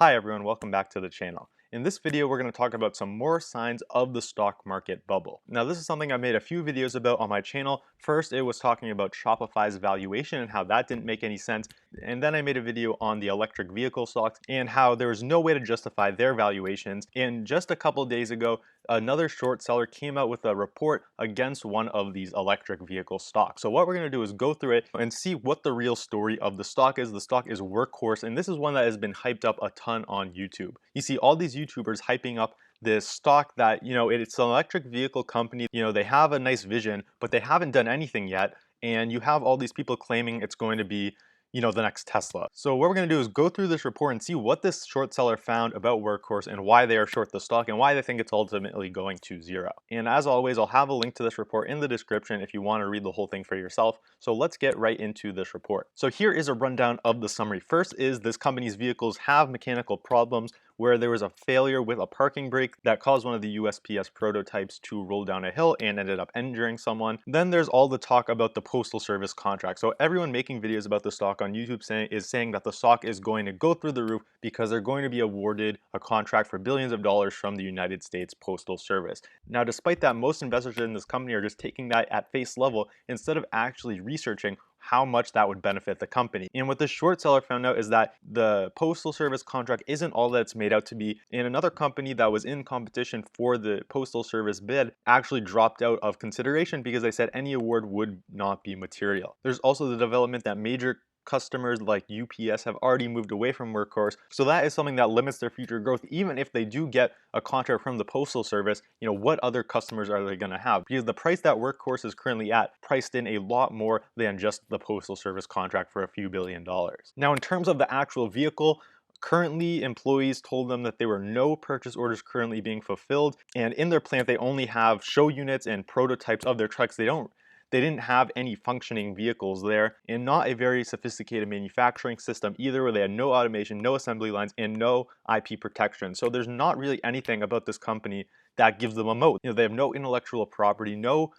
Hi everyone, welcome back to the channel. In this video, we're going to talk about some more signs of the stock market bubble. Now, this is something I made a few videos about on my channel. First, it was talking about Shopify's valuation and how that didn't make any sense. And then I made a video on the electric vehicle stocks and how there was no way to justify their valuations. And just a couple days ago, another short seller came out with a report against one of these electric vehicle stocks. So what we're going to do is go through it and see what the real story of the stock is. The stock is Workhorse, and this is one that has been hyped up a ton on YouTube. You see all these YouTubers hyping up this stock that, it's an electric vehicle company. They have a nice vision, but they haven't done anything yet. And you have all these people claiming it's going to be the next Tesla. So what we're going to do is go through this report and see what this short seller found about Workhorse and why they are short the stock and why they think it's ultimately going to zero. And as always, I'll have a link to this report in the description if you want to read the whole thing for yourself. So let's get right into this report. So here is a rundown of the summary. First is this company's vehicles have mechanical problems where there was a failure with a parking brake that caused one of the USPS prototypes to roll down a hill and ended up injuring someone. Then there's all the talk about the Postal Service contract. So everyone making videos about the stock on YouTube is saying that the stock is going to go through the roof because they're going to be awarded a contract for billions of dollars from the United States Postal Service. Now, despite that, most investors in this company are just taking that at face level instead of actually researching how much that would benefit the company. And what this short seller found out is that the Postal Service contract isn't all that it's made out to be, and another company that was in competition for the Postal Service bid actually dropped out of consideration because they said any award would not be material. There's also the development that major customers like UPS have already moved away from Workhorse. So that is something that limits their future growth. Even if they do get a contract from the Postal Service, what other customers are they going to have? Because the price that Workhorse is currently at priced in a lot more than just the Postal Service contract for a few $1 billion. Now, in terms of the actual vehicle, currently, employees told them that there were no purchase orders currently being fulfilled, and in their plant, they only have show units and prototypes of their trucks. They didn't have any functioning vehicles there, and not a very sophisticated manufacturing system either, where they had no automation, no assembly lines, and no IP protection. So there's not really anything about this company that gives them a moat. They have no intellectual property, no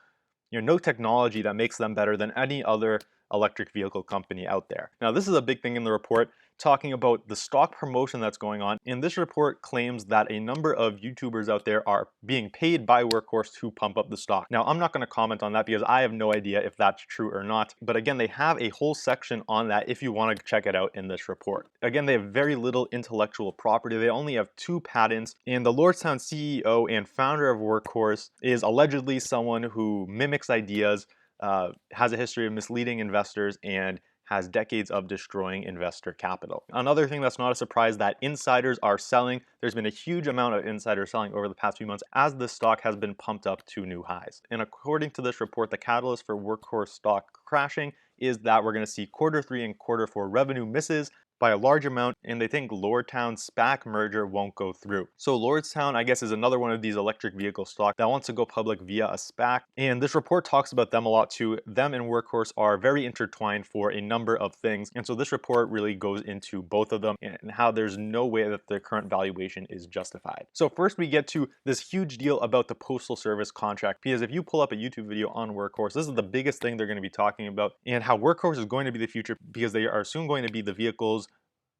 technology that makes them better than any other electric vehicle company out there. Now, this is a big thing in the report, talking about the stock promotion that's going on. And this report claims that a number of YouTubers out there are being paid by Workhorse to pump up the stock. Now, I'm not going to comment on that because I have no idea if that's true or not. But again, they have a whole section on that if you want to check it out in this report. Again, they have very little intellectual property. They only have 2 patents. And the Lordstown CEO and founder of Workhorse is allegedly someone who mimics ideas, has a history of misleading investors, and has decades of destroying investor capital. Another thing that's not a surprise that insiders are selling. There's been a huge amount of insider selling over the past few months as the stock has been pumped up to new highs. And according to this report, the catalyst for Workhorse stock crashing is that we're going to see Q3 and Q4 revenue misses by a large amount, and they think Lordstown's SPAC merger won't go through. So Lordstown, I guess, is another one of these electric vehicle stock that wants to go public via a SPAC, and this report talks about them a lot too. Them and Workhorse are very intertwined for a number of things, and so this report really goes into both of them and how there's no way that their current valuation is justified. So first we get to this huge deal about the Postal Service contract, because if you pull up a YouTube video on Workhorse, this is the biggest thing they're going to be talking about, and how Workhorse is going to be the future because they are soon going to be the vehicles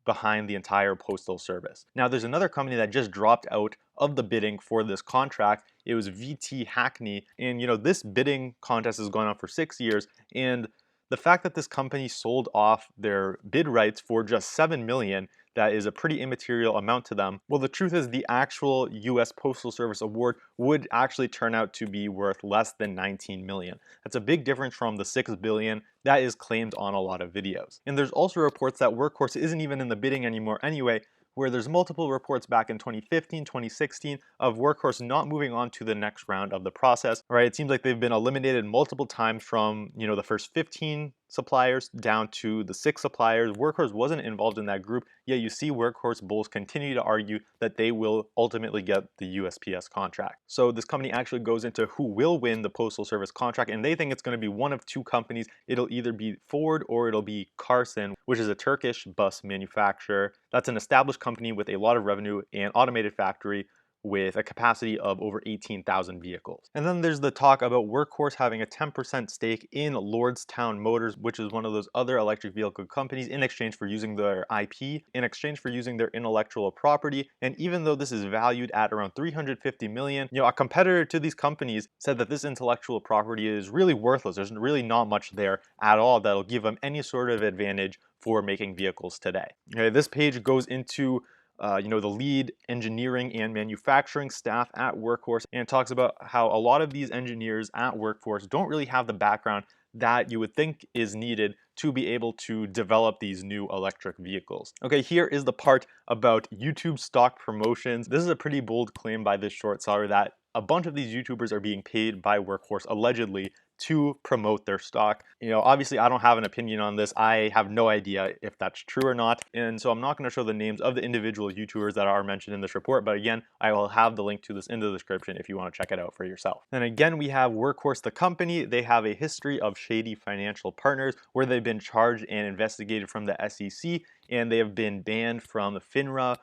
behind the entire Postal Service. Now, there's another company that just dropped out of the bidding for this contract. It was VT Hackney, and this bidding contest has gone on for 6 years, and the fact that this company sold off their bid rights for just $7 million, that is a pretty immaterial amount to them. Well, the truth is the actual US Postal Service award would actually turn out to be worth less than $19 million. That's a big difference from the $6 billion that is claimed on a lot of videos. And there's also reports that Workhorse isn't even in the bidding anymore anyway, where there's multiple reports back in 2015, 2016 of Workhorse not moving on to the next round of the process. Right? It seems like they've been eliminated multiple times from, the first 15 suppliers down to the 6 suppliers. Workhorse wasn't involved in that group, yet you see Workhorse bulls continue to argue that they will ultimately get the USPS contract. So this company actually goes into who will win the Postal Service contract, and they think it's going to be one of 2 companies. It'll either be Ford or it'll be Carson, which is a Turkish bus manufacturer. That's an established company with a lot of revenue and automated factory, with a capacity of over 18,000 vehicles. And then there's the talk about Workhorse having a 10% stake in Lordstown Motors, which is one of those other electric vehicle companies, in exchange for using their IP, in exchange for using their intellectual property. And even though this is valued at around 350 million, a competitor to these companies said that this intellectual property is really worthless. There's really not much there at all that'll give them any sort of advantage for making vehicles today. Okay, this page goes into the lead engineering and manufacturing staff at Workhorse, and talks about how a lot of these engineers at Workhorse don't really have the background that you would think is needed to be able to develop these new electric vehicles. Okay, here is the part about YouTube stock promotions. This is a pretty bold claim by this short seller that a bunch of these YouTubers are being paid by Workhorse allegedly to promote their stock. Obviously I don't have an opinion on this. I have no idea if that's true or not. And so I'm not going to show the names of the individual YouTubers that are mentioned in this report. But again, I will have the link to this in the description if you want to check it out for yourself. And again, we have Workhorse, the company. They have a history of shady financial partners where they've been charged and investigated from the SEC, and they have been banned from the FINRA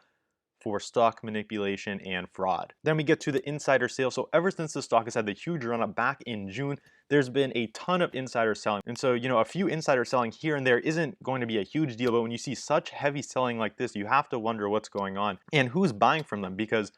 for stock manipulation and fraud. Then we get to the insider sale. So ever since the stock has had the huge run up back in June, there's been a ton of insider selling. And so, a few insider selling here and there isn't going to be a huge deal, but when you see such heavy selling like this, you have to wonder what's going on and who's buying from them, because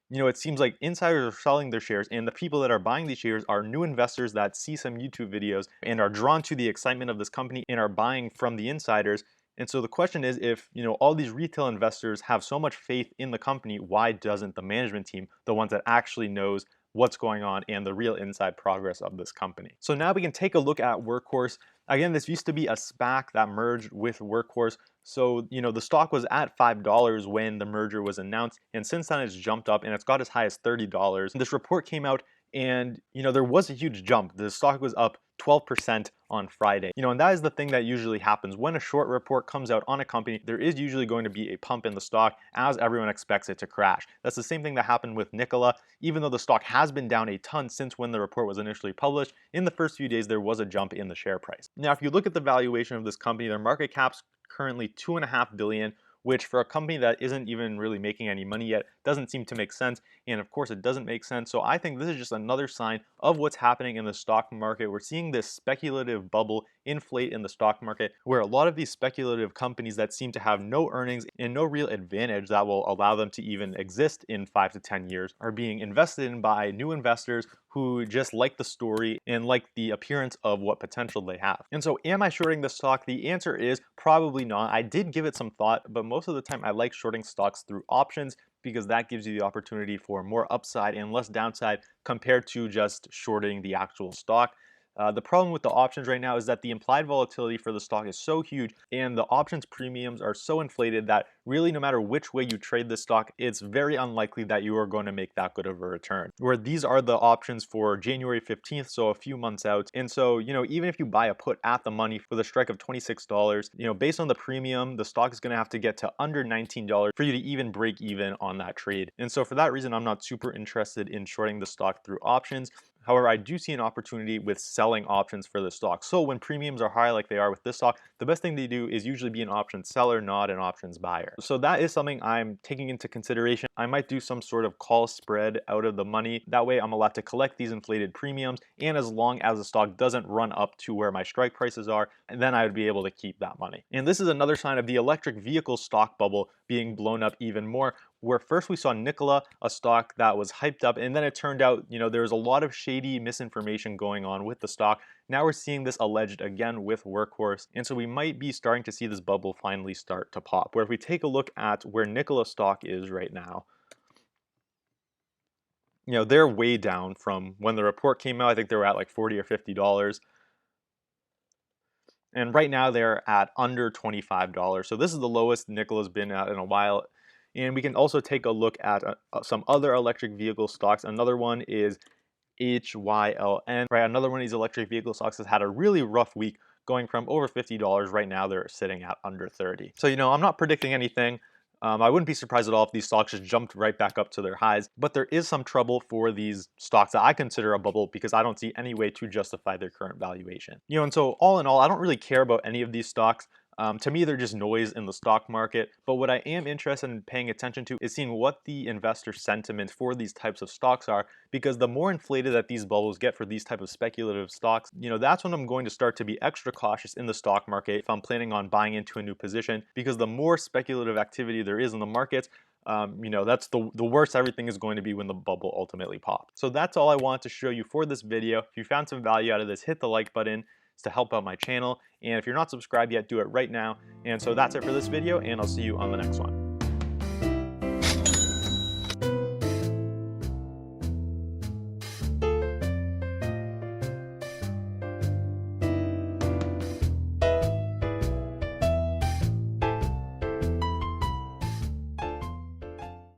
it seems like insiders are selling their shares, and the people that are buying these shares are new investors that see some YouTube videos and are drawn to the excitement of this company and are buying from the insiders. And so the question is, if all these retail investors have so much faith in the company, why doesn't the management team, the ones that actually knows what's going on and the real inside progress of this company? So now we can take a look at Workhorse. Again, this used to be a SPAC that merged with Workhorse. So, the stock was at $5 when the merger was announced, and since then it's jumped up and it's got as high as $30. This report came out, and there was a huge jump. The stock was up 12% on Friday. And that is the thing that usually happens when a short report comes out on a company. There is usually going to be a pump in the stock as everyone expects it to crash. That's the same thing that happened with Nikola. Even though the stock has been down a ton since when the report was initially published, in the first few days there was a jump in the share price. Now, if you look at the valuation of this company, their market cap's currently $2.5 billion, which for a company that isn't even really making any money yet doesn't seem to make sense. And of course it doesn't make sense. So I think this is just another sign of what's happening in the stock market. We're seeing this speculative bubble inflate in the stock market, where a lot of these speculative companies that seem to have no earnings and no real advantage that will allow them to even exist in 5 to 10 years are being invested in by new investors who just like the story and like the appearance of what potential they have. And so am I shorting the stock? The answer is probably not. I did give it some thought, but most of the time I like shorting stocks through options, because that gives you the opportunity for more upside and less downside compared to just shorting the actual stock. The problem with the options right now is that the implied volatility for the stock is so huge and the options premiums are so inflated that really no matter which way you trade this stock, it's very unlikely that you are going to make that good of a return. Where these are the options for January 15th, so a few months out. And so, even if you buy a put at the money for the strike of $26, based on the premium, the stock is going to have to get to under $19 for you to even break even on that trade. And so for that reason, I'm not super interested in shorting the stock through options. However, I do see an opportunity with selling options for the stock. So when premiums are high like they are with this stock, the best thing to do is usually be an options seller, not an options buyer. So that is something I'm taking into consideration. I might do some sort of call spread out of the money. That way I'm allowed to collect these inflated premiums, and as long as the stock doesn't run up to where my strike prices are, then I would be able to keep that money. And this is another sign of the electric vehicle stock bubble being blown up even more, where first we saw Nikola, a stock that was hyped up, and then it turned out, there was a lot of shady misinformation going on with the stock. Now we're seeing this alleged again with Workhorse, and so we might be starting to see this bubble finally start to pop, where if we take a look at where Nikola stock is right now, they're way down from when the report came out. I think they were at like $40 or $50. And right now they're at under $25. So this is the lowest Nikola's been at in a while. And we can also take a look at some other electric vehicle stocks. Another one is HYLN, right? Another one of these electric vehicle stocks has had a really rough week, going from over $50. Right now they're sitting at under 30. So, I'm not predicting anything. I wouldn't be surprised at all if these stocks just jumped right back up to their highs, but there is some trouble for these stocks that I consider a bubble because I don't see any way to justify their current valuation. And so all in all, I don't really care about any of these stocks. To me, they're just noise in the stock market. But what I am interested in paying attention to is seeing what the investor sentiment for these types of stocks are, because the more inflated that these bubbles get for these type of speculative stocks, that's when I'm going to start to be extra cautious in the stock market if I'm planning on buying into a new position, because the more speculative activity there is in the markets, that's the worse everything is going to be when the bubble ultimately pops. So that's all I wanted to show you for this video. If you found some value out of this, hit the like button to help out my channel. And if you're not subscribed yet, do it right now. And so that's it for this video, and I'll see you on the next one.